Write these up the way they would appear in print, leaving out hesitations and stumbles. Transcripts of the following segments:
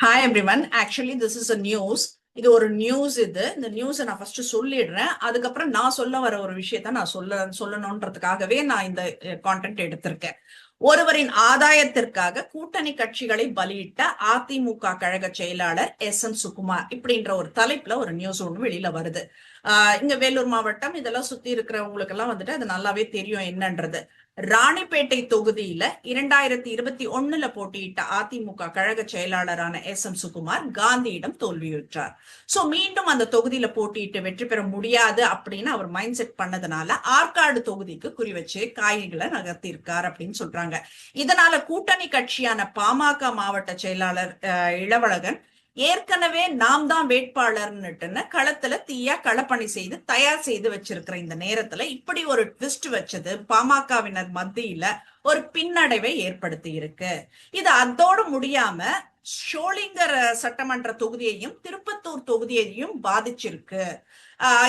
Hi everyone. Actually this is a news. இது ஒரு news. இந்த நியூஸை நான் ஃபர்ஸ்ட் சொல்லிடுறேன். அதுக்கப்புறம் நான் சொல்ல வர ஒரு விஷயத்த நான் சொல்லணுன்றதுக்காகவே நான் இந்த கான்டென்ட் எடுத்திருக்கேன். ஒருவரின் ஆதாயத்திற்காக கூட்டணி கட்சிகளை பலியிட்ட அதிமுக கழக செயலாளர் எஸ் சுகுமார் இப்படின்ற ஒரு தலைப்புல ஒரு நியூஸ் ஒண்ணு வெளியில வருது. இங்க வேலூர் மாவட்டம் இதெல்லாம் சுத்தி இருக்கிறவங்களுக்கு எல்லாம் வந்துட்டு அது நல்லாவே தெரியும் என்னன்றது. ராணிப்பேட்டை தொகுதியில 2021 போட்டியிட்ட அதிமுக கழக செயலாளரான சுகுமார் காந்தியிடம் தோல்வியுற்றார். சோ மீண்டும் அந்த தொகுதியில போட்டியிட்டு வெற்றி பெற முடியாது அப்படின்னு அவர் மைண்ட் செட் பண்ணதுனால ஆற்காடு தொகுதிக்கு குறி வச்சு காய்களை நகர்த்தியிருக்கார் அப்படின்னு சொல்றாங்க. இதனால கூட்டணி கட்சியான பாமக மாவட்ட செயலாளர் இளவழகன் ஏற்கனவே நாம் தான் வேட்பாளர்னுட்டுன்னு களத்துல தீயா களப்பணி செய்து தயார் செய்து வச்சிருக்கிற இந்த நேரத்துல இப்படி ஒரு ட்விஸ்ட் வச்சது பாமகவினர் மத்தியில ஒரு பின்னடைவை ஏற்படுத்தி இருக்கு. இது அதோடு முடியாம ஷோலிங்கர் சட்டமன்ற தொகுதியையும் திருப்பத்தூர் தொகுதியையும் பாதிச்சிருக்கு.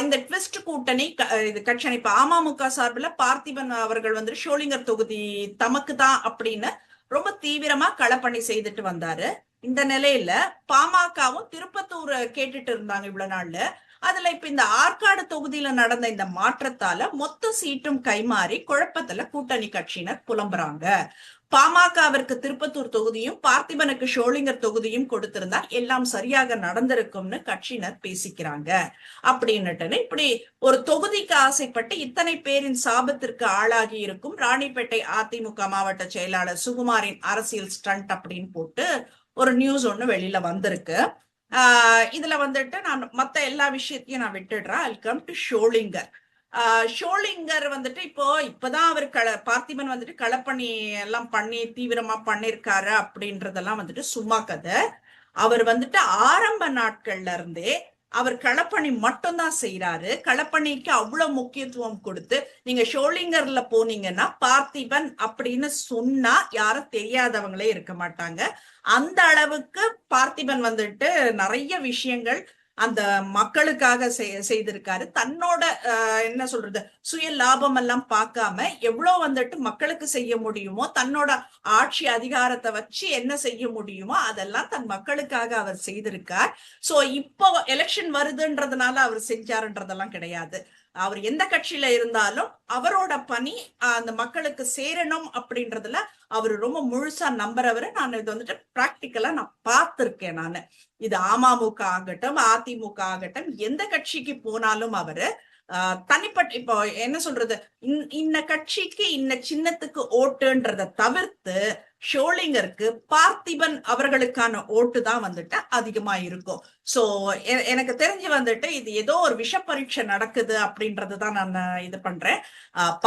இந்த ட்விஸ்ட் கூட்டணி இது கட்சி இப்ப அமமுக சார்பில் பார்த்திபன் அவர்கள் வந்து ஷோலிங்கர் தொகுதி தமக்கு தான் அப்படின்னு ரொம்ப தீவிரமா களப்பணி செய்துட்டு வந்தாரு. இந்த நிலையில பாமகவும் திருப்பத்தூர் கேட்டுட்டு இருந்தாங்க இவ்வளவு நாள்ல. அதுல இப்ப இந்த ஆற்காடு தொகுதியில நடந்த இந்த மாற்றத்தால மொத்த சீட்டும் கைமாறி குழப்பத்துல கூட்டணி கட்சியினர் புலம்புறாங்க. பாமகவிற்கு திருப்பத்தூர் தொகுதியும் பார்த்திபனுக்கு ஷோலிங்கர் தொகுதியும் கொடுத்திருந்தா எல்லாம் சரியாக நடந்திருக்கும்னு கட்சியினர் பேசிக்கிறாங்க அப்படின்னுட்டு இப்படி ஒரு தொகுதிக்கு ஆசைப்பட்டு இத்தனை பேரின் சாபத்திற்கு ஆளாகி இருக்கும் ராணிப்பேட்டை அதிமுக மாவட்ட செயலாளர் சுகுமாரின் அரசியல் ஸ்டண்ட் அப்படின்னு போட்டு ஒரு நியூஸ் ஒண்ணு வெளியில வந்திருக்கு. இதுல வந்துட்டு நான் மத்த எல்லா விஷயத்தையும் நான் விட்டுடுறேன். I come to Sholinghur. Sholinghur வந்துட்டு இப்பதான் அவர் பார்த்திபன் வந்துட்டு களப்பணி எல்லாம் பண்ணி தீவிரமா பண்ணிருக்காரு அப்படின்றதெல்லாம் வந்துட்டு சும்மா கதை. அவர் வந்துட்டு ஆரம்ப நாட்கள்ல இருந்தே அவர் களப்பணி மட்டும்தான் செய்யறாரு. களப்பணிக்கு அவ்வளவு முக்கியத்துவம் கொடுத்து நீங்க ஷோலிங்கர்ல போனீங்கன்னா பார்த்திபன் அப்படின்னு சொன்னா யாரும் தெரியாதவங்களே இருக்க மாட்டாங்க. அந்த அளவுக்கு பார்த்திபன் வந்துட்டு நிறைய விஷயங்கள் அந்த மக்களுக்காக செய்திருக்காரு. தன்னோட என்ன சொல்றது சுய லாபம் எல்லாம் பார்க்காம எவ்வளவு வந்துட்டு மக்களுக்கு செய்ய முடியுமோ, தன்னோட ஆட்சி அதிகாரத்தை வச்சு என்ன செய்ய முடியுமோ அதெல்லாம் தன் மக்களுக்காக அவர் செய்திருக்கார். சோ இப்போ எலெக்ஷன் வருதுன்றதுனால அவர் செஞ்சாருன்றதெல்லாம் கிடையாது. அவர் எந்த கட்சியில இருந்தாலும் அவரோட பணி அந்த மக்களுக்கு சேரணும் அப்படின்றதுல அவர் ரொம்ப முழுசா நம்புறவரு. நான் இது வந்துட்டு பிராக்டிக்கலா நான் பார்த்திருக்கேன். நான் இது அமமுக ஆகட்டும் அதிமுக ஆகட்டும் எந்த கட்சிக்கு போனாலும் அவரு தனிப்பட்ட இப்போ என்ன சொல்றது இன்ன கட்சிக்கு இன்ன சின்னத்துக்கு ஓட்டுன்றத தவிர்த்து ஷோலிங்கருக்கு பார்த்திபன் அவர்களுக்கான ஓட்டு தான் வந்துட்டு அதிகமா இருக்கும். சோ எனக்கு தெரிஞ்சு வந்துட்டு இது ஏதோ ஒரு விஷ பரீட்சை நடக்குது அப்படின்றதுதான் நான் இது பண்றேன்.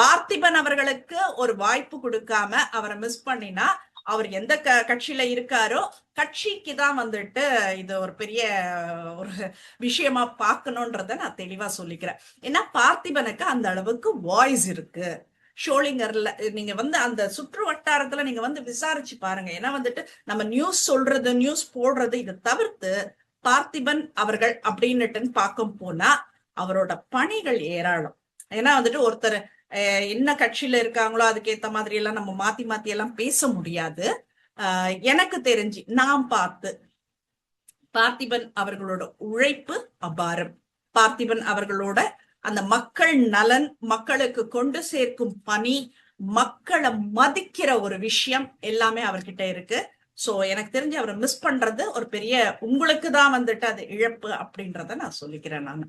பார்த்திபன் அவர்களுக்கு ஒரு வாய்ப்பு கொடுக்காம அவரை மிஸ் பண்ணினா அவர் எந்த கட்சியில இருக்காரோ கட்சிக்கு தான் வந்துட்டு இது ஒரு பெரிய ஒரு விஷயமா பார்க்கணும்ன்றத நான் தெளிவா சொல்லிக்கிறேன். ஏன்னா பார்த்திபனுக்கு அந்த அளவுக்கு வாய்ஸ் இருக்கு. ஷோலிங்கர்ல நீங்க வந்து அந்த சுற்று வட்டாரத்துல நீங்க வந்து விசாரிச்சு பாருங்க. ஏன்னா வந்துட்டு நம்ம நியூஸ் சொல்றது நியூஸ் போடுறது இதை தவிர்த்து பார்த்திபன் அவர்கள் அப்படின்னுட்டுன்னு பார்க்க போனா அவரோட பணிகள் ஏராளம். ஏன்னா வந்துட்டு ஒருத்தர் என்ன கட்சியில இருக்காங்களோ அதுக்கேத்த மாதிரி எல்லாம் நம்ம மாத்தி மாத்தி எல்லாம் பேச முடியாது. எனக்கு தெரிஞ்சு நான் பார்த்து பார்த்திபன் அவர்களோட உழைப்பு அபாரம். பார்த்திபன் அவர்களோட அந்த மக்கள் நலன் மக்களுக்கு கொண்டு சேர்க்கும் பணி மக்களை மதிக்கிற ஒரு விஷயம் எல்லாமே அவர்கிட்ட இருக்கு. சோ எனக்கு தெரிஞ்சு அவரை மிஸ் பண்றது ஒரு பெரிய உங்களுக்கு தான் வந்துட்டு அது இழப்பு அப்படின்றத நான் சொல்லிக்கிறேன் நான்.